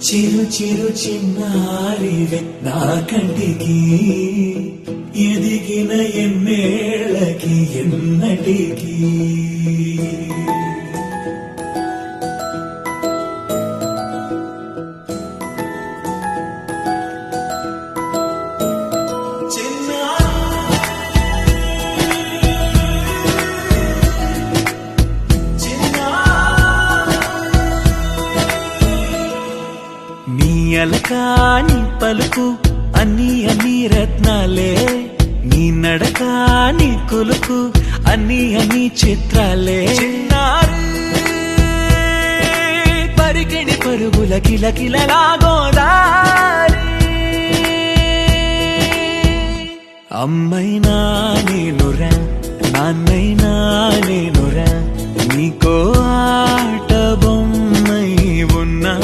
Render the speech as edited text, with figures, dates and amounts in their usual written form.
చిరు చిరు చిన్నారివే నా కంటికి ఎదిగిన ఎన్నేళ్ళకి ఎన్నటికి అలకాని పలుకు అన్ని అన్ని రత్నాలే నీ నడక నీ కులుకు అన్ని అన్ని చిత్రాలే పరికిణి పరుగుల కిలకిలలాగోదారి అమ్మైనా నేనురా నాన్నైనా నేనురా నీకో ఆట బొమ్మై ఉన్నా